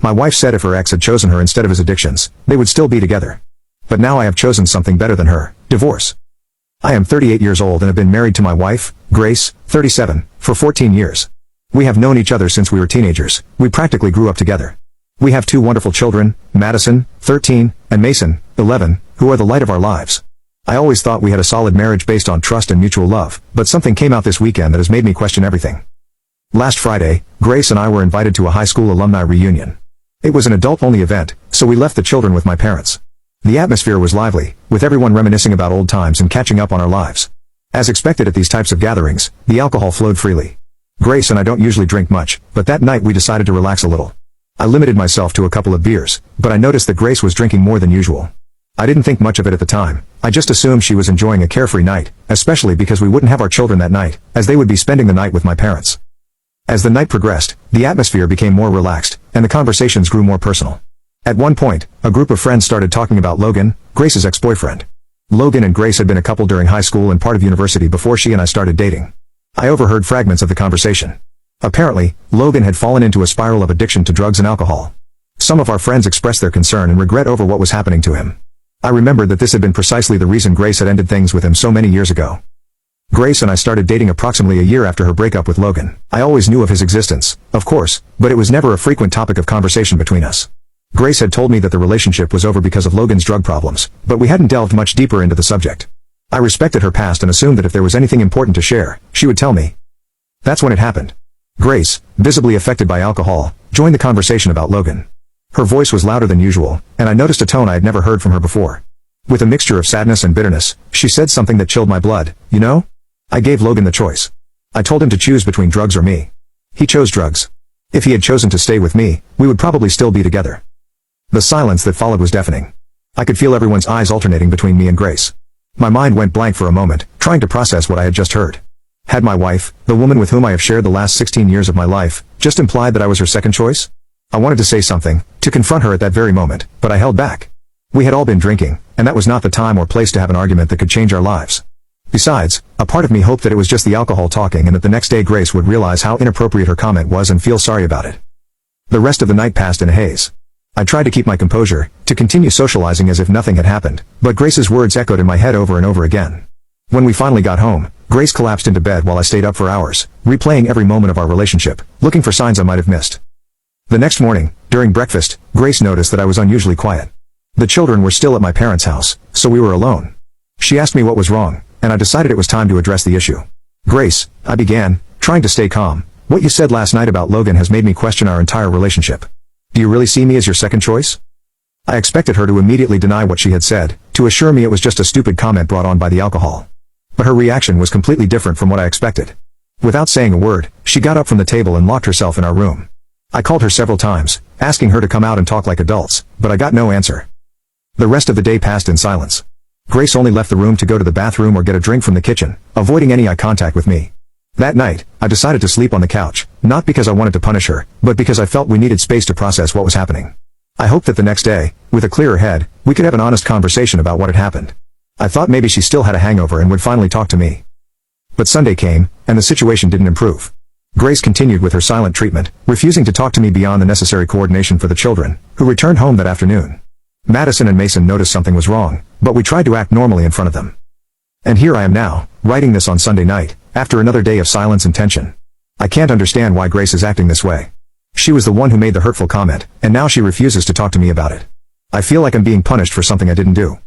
My wife said if her ex had chosen her instead of his addictions, they would still be together. But now I have chosen something better than her, divorce. I am 38 years old and have been married to my wife, Grace, 37, for 14 years. We have known each other since we were teenagers. We practically grew up together. We have two wonderful children, Madison, 13, and Mason, 11, who are the light of our lives. I always thought we had a solid marriage based on trust and mutual love, but something came out this weekend that has made me question everything. Last Friday, Grace and I were invited to a high school alumni reunion. It was an adult-only event, so we left the children with my parents. The atmosphere was lively, with everyone reminiscing about old times and catching up on our lives. As expected at these types of gatherings, the alcohol flowed freely. Grace and I don't usually drink much, but that night we decided to relax a little. I limited myself to a couple of beers, but I noticed that Grace was drinking more than usual. I didn't think much of it at the time. I just assumed she was enjoying a carefree night, especially because we wouldn't have our children that night, as they would be spending the night with my parents. As the night progressed, the atmosphere became more relaxed, and the conversations grew more personal. At one point, a group of friends started talking about Logan, Grace's ex-boyfriend. Logan and Grace had been a couple during high school and part of university before she and I started dating. I overheard fragments of the conversation. Apparently, Logan had fallen into a spiral of addiction to drugs and alcohol. Some of our friends expressed their concern and regret over what was happening to him. I remembered that this had been precisely the reason Grace had ended things with him so many years ago. Grace and I started dating approximately a year after her breakup with Logan. I always knew of his existence, of course, but it was never a frequent topic of conversation between us. Grace had told me that the relationship was over because of Logan's drug problems, but we hadn't delved much deeper into the subject. I respected her past and assumed that if there was anything important to share, she would tell me. That's when it happened. Grace, visibly affected by alcohol, joined the conversation about Logan. Her voice was louder than usual, and I noticed a tone I had never heard from her before. With a mixture of sadness and bitterness, she said something that chilled my blood. You know? I gave Logan the choice. I told him to choose between drugs or me. He chose drugs. If he had chosen to stay with me, we would probably still be together. The silence that followed was deafening. I could feel everyone's eyes alternating between me and Grace. My mind went blank for a moment, trying to process what I had just heard. Had my wife, the woman with whom I have shared the last 16 years of my life, just implied that I was her second choice? I wanted to say something, to confront her at that very moment, but I held back. We had all been drinking, and that was not the time or place to have an argument that could change our lives. Besides, a part of me hoped that it was just the alcohol talking and that the next day Grace would realize how inappropriate her comment was and feel sorry about it. The rest of the night passed in a haze. I tried to keep my composure, to continue socializing as if nothing had happened, but Grace's words echoed in my head over and over again. When we finally got home, Grace collapsed into bed while I stayed up for hours, replaying every moment of our relationship, looking for signs I might have missed. The next morning, during breakfast, Grace noticed that I was unusually quiet. The children were still at my parents' house, so we were alone. She asked me what was wrong, and I decided it was time to address the issue. Grace, I began, trying to stay calm, what you said last night about Logan has made me question our entire relationship. Do you really see me as your second choice? I expected her to immediately deny what she had said, to assure me it was just a stupid comment brought on by the alcohol. But her reaction was completely different from what I expected. Without saying a word, she got up from the table and locked herself in our room. I called her several times, asking her to come out and talk like adults, but I got no answer. The rest of the day passed in silence. Grace only left the room to go to the bathroom or get a drink from the kitchen, avoiding any eye contact with me. That night, I decided to sleep on the couch, not because I wanted to punish her, but because I felt we needed space to process what was happening. I hoped that the next day, with a clearer head, we could have an honest conversation about what had happened. I thought maybe she still had a hangover and would finally talk to me. But Sunday came, and the situation didn't improve. Grace continued with her silent treatment, refusing to talk to me beyond the necessary coordination for the children, who returned home that afternoon. Madison and Mason noticed something was wrong, but we tried to act normally in front of them. And here I am now, writing this on Sunday night, after another day of silence and tension. I can't understand why Grace is acting this way. She was the one who made the hurtful comment, and now she refuses to talk to me about it. I feel like I'm being punished for something I didn't do.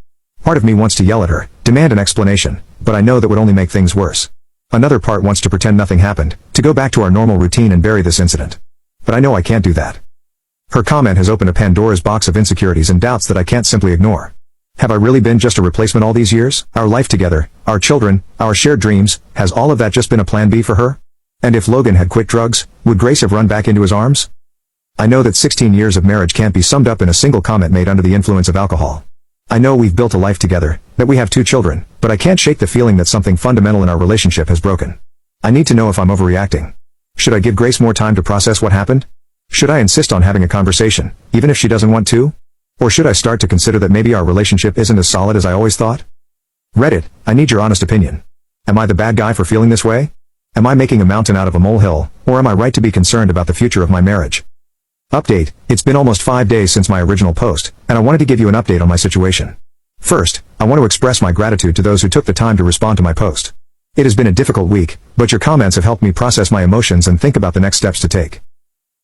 Part of me wants to yell at her, demand an explanation, but I know that would only make things worse. Another part wants to pretend nothing happened, to go back to our normal routine and bury this incident. But I know I can't do that. Her comment has opened a Pandora's box of insecurities and doubts that I can't simply ignore. Have I really been just a replacement all these years? Our life together, our children, our shared dreams, has all of that just been a plan B for her? And if Logan had quit drugs, would Grace have run back into his arms? I know that 16 years of marriage can't be summed up in a single comment made under the influence of alcohol. I know we've built a life together, that we have 2 children, but I can't shake the feeling that something fundamental in our relationship has broken. I need to know if I'm overreacting. Should I give Grace more time to process what happened? Should I insist on having a conversation, even if she doesn't want to? Or should I start to consider that maybe our relationship isn't as solid as I always thought? Reddit, I need your honest opinion. Am I the bad guy for feeling this way? Am I making a mountain out of a molehill, or am I right to be concerned about the future of my marriage? Update: it's been almost 5 days since my original post, and I wanted to give you an update on my situation. First, I want to express my gratitude to those who took the time to respond to my post. It has been a difficult week, but your comments have helped me process my emotions and think about the next steps to take.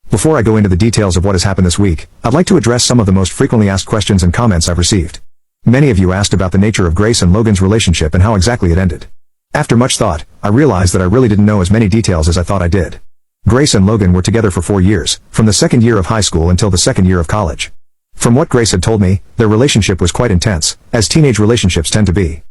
Before I go into the details of what has happened this week, I'd like to address some of the most frequently asked questions and comments I've received. Many of you asked about the nature of Grace and Logan's relationship and how exactly it ended. After much thought, I realized that I really didn't know as many details as I thought I did. Grace and Logan were together for 4 years, from the second year of high school until the second year of college. From what Grace had told me, their relationship was quite intense, as teenage relationships tend to be.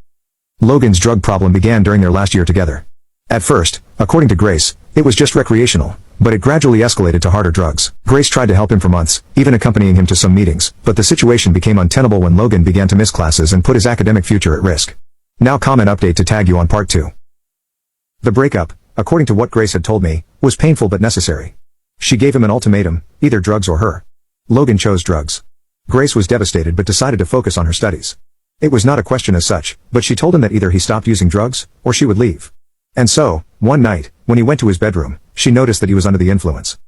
Logan's drug problem began during their last year together. At first, according to Grace, it was just recreational, but it gradually escalated to harder drugs. Grace tried to help him for months, even accompanying him to some meetings, but the situation became untenable when Logan began to miss classes and put his academic future at risk. Now comment update to tag you on part 2. The breakup, according to what Grace had told me, was painful but necessary. She gave him an ultimatum, either drugs or her. Logan chose drugs. Grace was devastated but decided to focus on her studies. It was not a question as such, but she told him that either he stopped using drugs, or she would leave. And so, one night, when he went to his bedroom, she noticed that he was under the influence.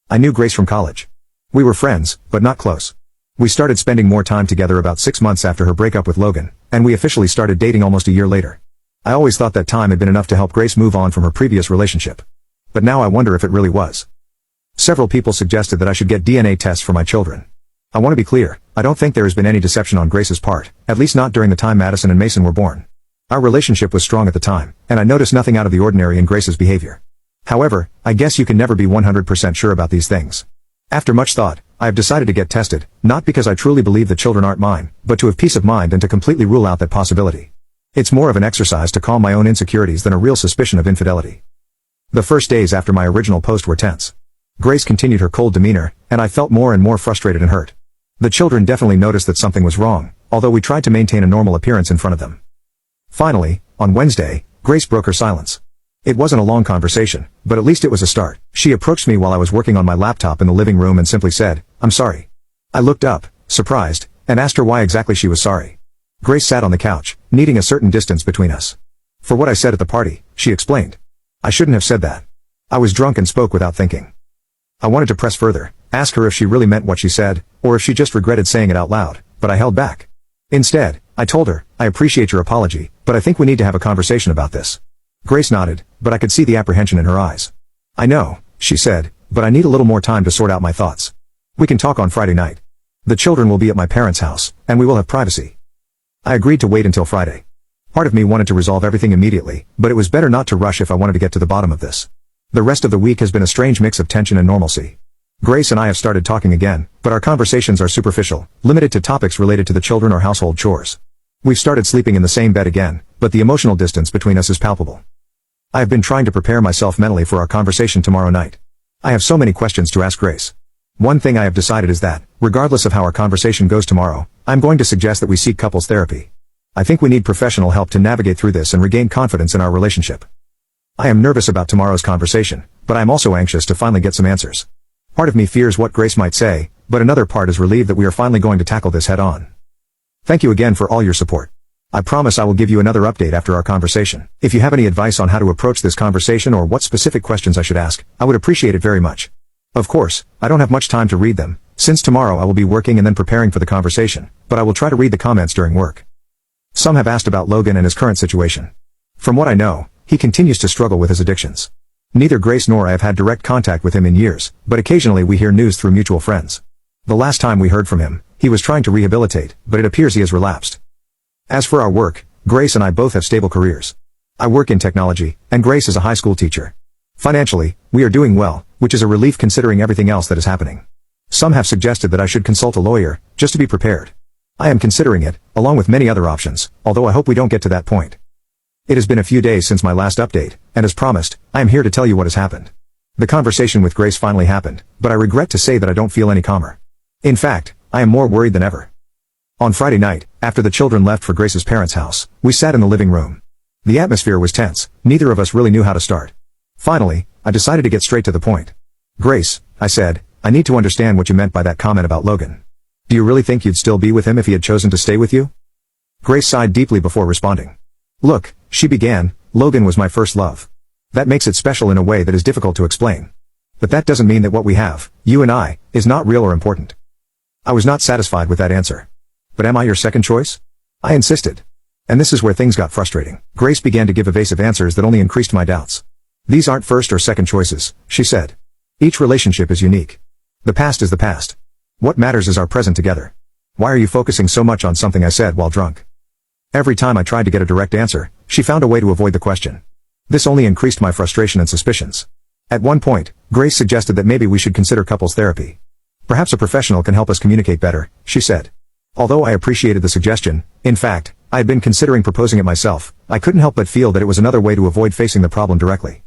I knew Grace from college. We were friends, but not close. We started spending more time together about 6 months after her breakup with Logan, and we officially started dating almost a year later. I always thought that time had been enough to help Grace move on from her previous relationship. But now I wonder if it really was. Several people suggested that I should get DNA tests for my children. I want to be clear, I don't think there has been any deception on Grace's part, at least not during the time Madison and Mason were born. Our relationship was strong at the time, and I noticed nothing out of the ordinary in Grace's behavior. However, I guess you can never be 100% sure about these things. After much thought, I have decided to get tested, not because I truly believe the children aren't mine, but to have peace of mind and to completely rule out that possibility. It's more of an exercise to calm my own insecurities than a real suspicion of infidelity. The first days after my original post were tense. Grace continued her cold demeanor, and I felt more and more frustrated and hurt. The children definitely noticed that something was wrong, although we tried to maintain a normal appearance in front of them. Finally, on Wednesday, Grace broke her silence. It wasn't a long conversation, but at least it was a start. She approached me while I was working on my laptop in the living room and simply said, "I'm sorry." I looked up, surprised, and asked her why exactly she was sorry. Grace sat on the couch, needing a certain distance between us. For what I said at the party, she explained. I shouldn't have said that. I was drunk and spoke without thinking. I wanted to press further, ask her if she really meant what she said, or if she just regretted saying it out loud, but I held back. Instead, I told her, "I appreciate your apology, but I think we need to have a conversation about this." Grace nodded, but I could see the apprehension in her eyes. "I know," she said, "but I need a little more time to sort out my thoughts. We can talk on Friday night. The children will be at my parents' house, and we will have privacy." I agreed to wait until Friday. Part of me wanted to resolve everything immediately, but it was better not to rush if I wanted to get to the bottom of this. The rest of the week has been a strange mix of tension and normalcy. Grace and I have started talking again, but our conversations are superficial, limited to topics related to the children or household chores. We've started sleeping in the same bed again, but the emotional distance between us is palpable. I have been trying to prepare myself mentally for our conversation tomorrow night. I have so many questions to ask Grace. One thing I have decided is that, regardless of how our conversation goes tomorrow, I'm going to suggest that we seek couples therapy. I think we need professional help to navigate through this and regain confidence in our relationship. I am nervous about tomorrow's conversation, but I am also anxious to finally get some answers. Part of me fears what Grace might say, but another part is relieved that we are finally going to tackle this head on. Thank you again for all your support. I promise I will give you another update after our conversation. If you have any advice on how to approach this conversation or what specific questions I should ask, I would appreciate it very much. Of course, I don't have much time to read them, since tomorrow I will be working and then preparing for the conversation, but I will try to read the comments during work. Some have asked about Logan and his current situation. From what I know, he continues to struggle with his addictions. Neither Grace nor I have had direct contact with him in years, but occasionally we hear news through mutual friends. The last time we heard from him, he was trying to rehabilitate, but it appears he has relapsed. As for our work, Grace and I both have stable careers. I work in technology, and Grace is a high school teacher. Financially, we are doing well, which is a relief considering everything else that is happening. Some have suggested that I should consult a lawyer, just to be prepared. I am considering it, along with many other options, although I hope we don't get to that point. It has been a few days since my last update, and as promised, I am here to tell you what has happened. The conversation with Grace finally happened, but I regret to say that I don't feel any calmer. In fact, I am more worried than ever. On Friday night, after the children left for Grace's parents' house, we sat in the living room. The atmosphere was tense, neither of us really knew how to start. Finally, I decided to get straight to the point. "Grace," I said, "I need to understand what you meant by that comment about Logan. Do you really think you'd still be with him if he had chosen to stay with you?" Grace sighed deeply before responding. "Look," she began, "Logan was my first love. That makes it special in a way that is difficult to explain. But that doesn't mean that what we have, you and I, is not real or important. I was not satisfied with that answer. But am I your second choice? I insisted. And this is where things got frustrating. Grace began to give evasive answers that only increased my doubts. These aren't first or second choices, she said. Each relationship is unique. The past is the past. What matters is our present together. Why are you focusing so much on something I said while drunk? Every time I tried to get a direct answer, she found a way to avoid the question. This only increased my frustration and suspicions. At one point, Grace suggested that maybe we should consider couples therapy. Perhaps a professional can help us communicate better, she said. Although I appreciated the suggestion, in fact, I had been considering proposing it myself, I couldn't help but feel that it was another way to avoid facing the problem directly.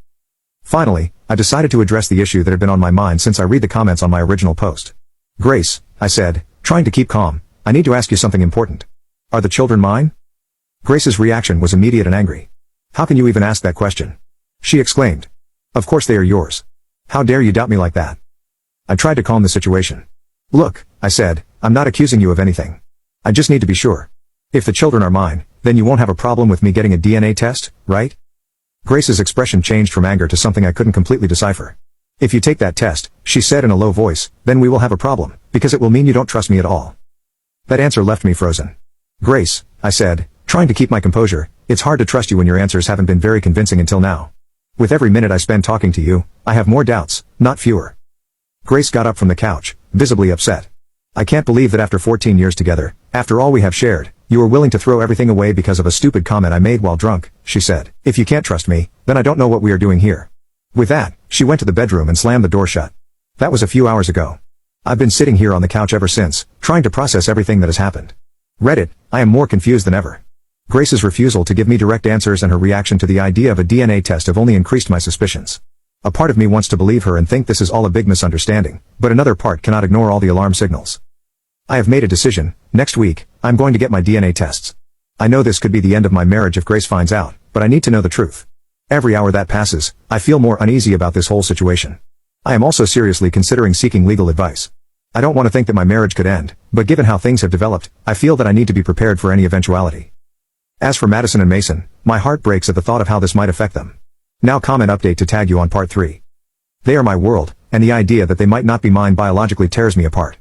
Finally, I decided to address the issue that had been on my mind since I read the comments on my original post. Grace, I said, trying to keep calm, I need to ask you something important. Are the children mine? Grace's reaction was immediate and angry. How can you even ask that question? She exclaimed. Of course they are yours. How dare you doubt me like that? I tried to calm the situation. Look, I said, I'm not accusing you of anything. I just need to be sure. If the children are mine, then you won't have a problem with me getting a DNA test, right? Grace's expression changed from anger to something I couldn't completely decipher. If you take that test, she said in a low voice, then we will have a problem, because it will mean you don't trust me at all. That answer left me frozen. Grace, I said, trying to keep my composure, it's hard to trust you when your answers haven't been very convincing until now. With every minute I spend talking to you, I have more doubts, not fewer. Grace got up from the couch, visibly upset. I can't believe that after 14 years together, after all we have shared, you were willing to throw everything away because of a stupid comment I made while drunk, she said. If you can't trust me, then I don't know what we are doing here. With that, she went to the bedroom and slammed the door shut. That was a few hours ago. I've been sitting here on the couch ever since, trying to process everything that has happened. Reddit, I am more confused than ever. Grace's refusal to give me direct answers and her reaction to the idea of a DNA test have only increased my suspicions. A part of me wants to believe her and think this is all a big misunderstanding, but another part cannot ignore all the alarm signals. I have made a decision. Next week, I'm going to get my DNA tests. I know this could be the end of my marriage if Grace finds out, but I need to know the truth. Every hour that passes, I feel more uneasy about this whole situation. I am also seriously considering seeking legal advice. I don't want to think that my marriage could end, but given how things have developed, I feel that I need to be prepared for any eventuality. As for Madison and Mason, my heart breaks at the thought of how this might affect them. Now comment update to tag you on part 3. They are my world, and the idea that they might not be mine biologically tears me apart.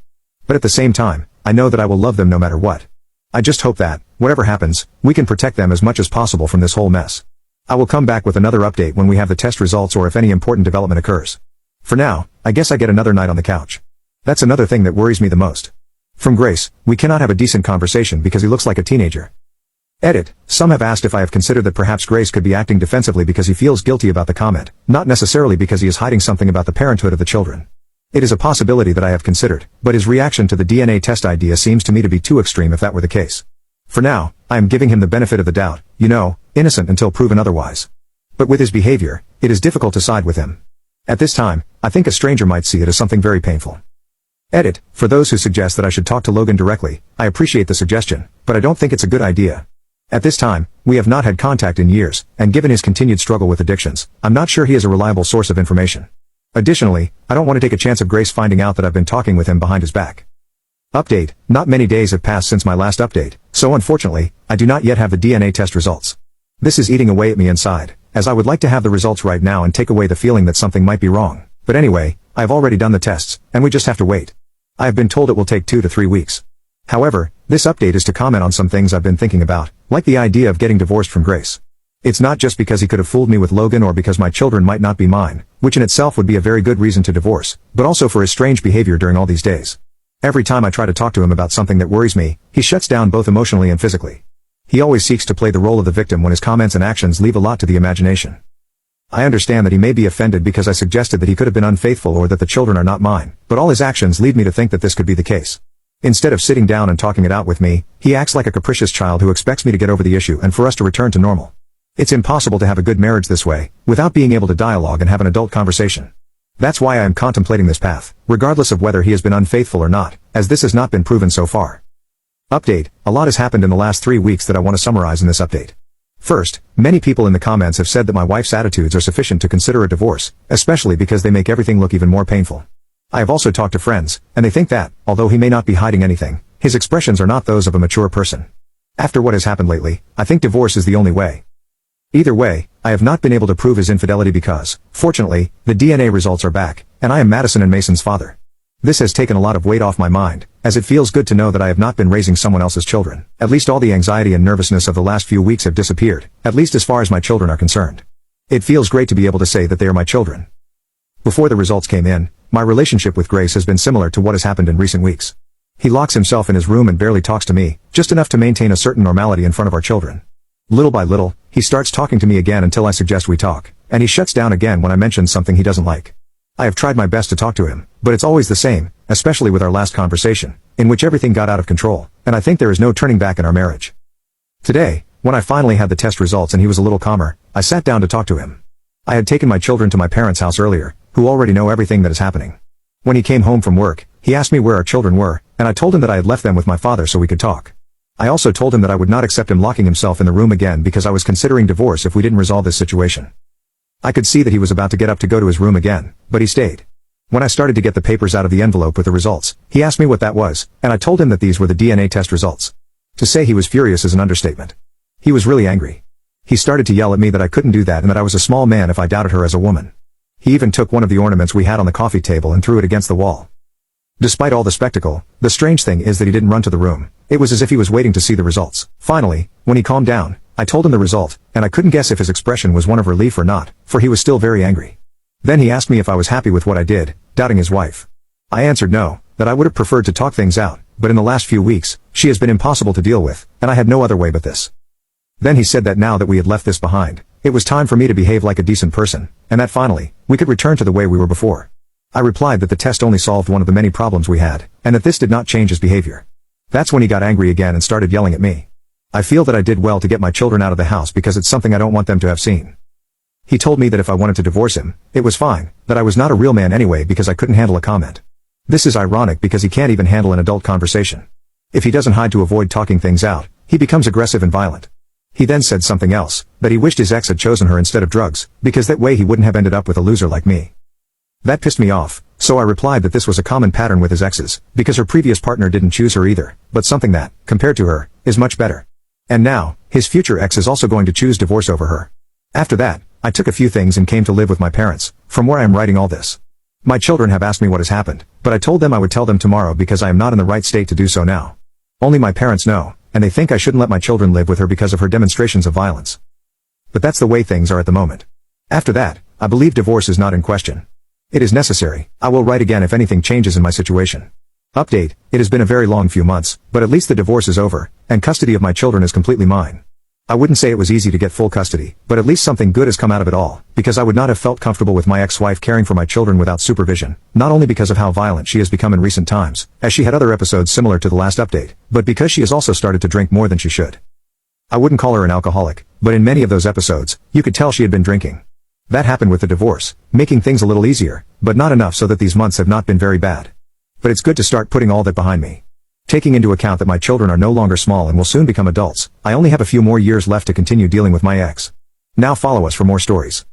But at the same time, I know that I will love them no matter what. I just hope that, whatever happens, we can protect them as much as possible from this whole mess. I will come back with another update when we have the test results or if any important development occurs. For now, I guess I get another night on the couch. That's another thing that worries me the most. From Grace, we cannot have a decent conversation because he looks like a teenager. Edit, some have asked if I have considered that perhaps Grace could be acting defensively because he feels guilty about the comment, not necessarily because he is hiding something about the parenthood of the children. It is a possibility that I have considered, but his reaction to the DNA test idea seems to me to be too extreme if that were the case. For now, I am giving him the benefit of the doubt, innocent until proven otherwise. But with his behavior, it is difficult to side with him. At this time, I think a stranger might see it as something very painful. Edit, for those who suggest that I should talk to Logan directly, I appreciate the suggestion, but I don't think it's a good idea. At this time, we have not had contact in years, and given his continued struggle with addictions, I'm not sure he is a reliable source of information. Additionally, I don't want to take a chance of Grace finding out that I've been talking with him behind his back. Update, not many days have passed since my last update, so unfortunately, I do not yet have the DNA test results. This is eating away at me inside, as I would like to have the results right now and take away the feeling that something might be wrong. But anyway, I have already done the tests, and we just have to wait. I have been told it will take 2 to 3 weeks. However, this update is to comment on some things I've been thinking about, like the idea of getting divorced from Grace. It's not just because he could have fooled me with Logan or because my children might not be mine, which in itself would be a very good reason to divorce, but also for his strange behavior during all these days. Every time I try to talk to him about something that worries me, he shuts down both emotionally and physically. He always seeks to play the role of the victim when his comments and actions leave a lot to the imagination. I understand that he may be offended because I suggested that he could have been unfaithful or that the children are not mine, but all his actions lead me to think that this could be the case. Instead of sitting down and talking it out with me, he acts like a capricious child who expects me to get over the issue and for us to return to normal. It's impossible to have a good marriage this way, without being able to dialogue and have an adult conversation. That's why I am contemplating this path, regardless of whether he has been unfaithful or not, as this has not been proven so far. Update, a lot has happened in the last 3 weeks that I want to summarize in this update. First, many people in the comments have said that my wife's attitudes are sufficient to consider a divorce, especially because they make everything look even more painful. I have also talked to friends, and they think that, although he may not be hiding anything, his expressions are not those of a mature person. After what has happened lately, I think divorce is the only way. Either way, I have not been able to prove his infidelity because, fortunately, the DNA results are back, and I am Madison and Mason's father. This has taken a lot of weight off my mind, as it feels good to know that I have not been raising someone else's children. At least all the anxiety and nervousness of the last few weeks have disappeared, at least as far as my children are concerned. It feels great to be able to say that they are my children. Before the results came in, my relationship with Grace has been similar to what has happened in recent weeks. He locks himself in his room and barely talks to me, just enough to maintain a certain normality in front of our children. Little by little, he starts talking to me again until I suggest we talk, and he shuts down again when I mention something he doesn't like. I have tried my best to talk to him, but it's always the same, especially with our last conversation, in which everything got out of control, and I think there is no turning back in our marriage. Today, when I finally had the test results and he was a little calmer, I sat down to talk to him. I had taken my children to my parents' house earlier, who already know everything that is happening. When he came home from work, he asked me where our children were, and I told him that I had left them with my father so we could talk. I also told him that I would not accept him locking himself in the room again because I was considering divorce if we didn't resolve this situation. I could see that he was about to get up to go to his room again, but he stayed. When I started to get the papers out of the envelope with the results, he asked me what that was, and I told him that these were the DNA test results. To say he was furious is an understatement. He was really angry. He started to yell at me that I couldn't do that and that I was a small man if I doubted her as a woman. He even took one of the ornaments we had on the coffee table and threw it against the wall. Despite all the spectacle, the strange thing is that he didn't run to the room. It was as if he was waiting to see the results. Finally, when he calmed down, I told him the result, and I couldn't guess if his expression was one of relief or not, for he was still very angry. Then he asked me if I was happy with what I did, doubting his wife. I answered no, that I would have preferred to talk things out, but in the last few weeks, she has been impossible to deal with, and I had no other way but this. Then he said that now that we had left this behind, it was time for me to behave like a decent person, and that finally, we could return to the way we were before. I replied that the test only solved one of the many problems we had, and that this did not change his behavior. That's when he got angry again and started yelling at me. I feel that I did well to get my children out of the house because it's something I don't want them to have seen. He told me that if I wanted to divorce him, it was fine, that I was not a real man anyway because I couldn't handle a comment. This is ironic because he can't even handle an adult conversation. If he doesn't hide to avoid talking things out, he becomes aggressive and violent. He then said something else, that he wished his ex had chosen her instead of drugs, because that way he wouldn't have ended up with a loser like me. That pissed me off, so I replied that this was a common pattern with his exes, because her previous partner didn't choose her either, but something that, compared to her, is much better. And now, his future ex is also going to choose divorce over her. After that, I took a few things and came to live with my parents, from where I am writing all this. My children have asked me what has happened, but I told them I would tell them tomorrow because I am not in the right state to do so now. Only my parents know, and they think I shouldn't let my children live with her because of her demonstrations of violence. But that's the way things are at the moment. After that, I believe divorce is not in question. It is necessary. I will write again if anything changes in my situation. Update, it has been a very long few months, but at least the divorce is over, and custody of my children is completely mine. I wouldn't say it was easy to get full custody, but at least something good has come out of it all, because I would not have felt comfortable with my ex-wife caring for my children without supervision, not only because of how violent she has become in recent times, as she had other episodes similar to the last update, but because she has also started to drink more than she should. I wouldn't call her an alcoholic, but in many of those episodes, you could tell she had been drinking. That happened with the divorce, making things a little easier, but not enough so that these months have not been very bad. But it's good to start putting all that behind me. Taking into account that my children are no longer small and will soon become adults, I only have a few more years left to continue dealing with my ex. Now follow us for more stories.